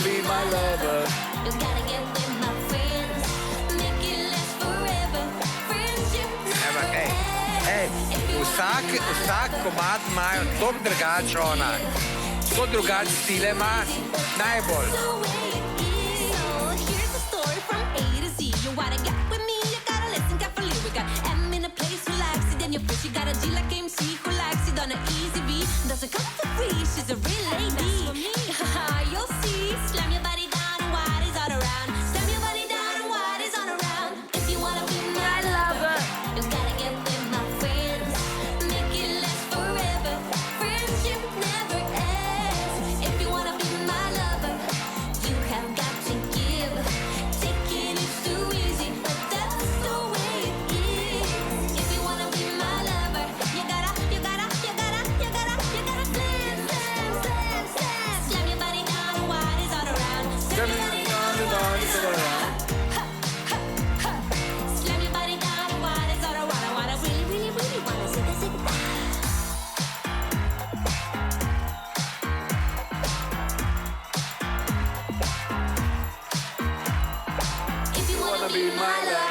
be my lover. You gotta get with my friends, make it last forever. Friendship Evo, never ends. vsak komad imajo tako drugačen onak. Tako drugačen stil ima, najbolj. So here's the story from A to Z. You wanna get with me, you gotta listen carefully. We got M in a place who likes it, then your bitch, you got a G like MC who likes it on an easy V. Doesn't come for free, she's a real lady. You'll see, slam your body down and what is all around. Slam your body down and what is all around. If you wanna be my lover, you gotta get with my friends, make it last forever. Friendship never ends. If you wanna be my lover, you have got to give. Taking is too easy, but that's the way it is. If you wanna be my lover, you gotta slam, slam, slam, slam. Slam your body down and what is all around. Slam your body down and what is all around. Slam your body down and what is all around. I wanna really wanna see this. If you wanna be my lover.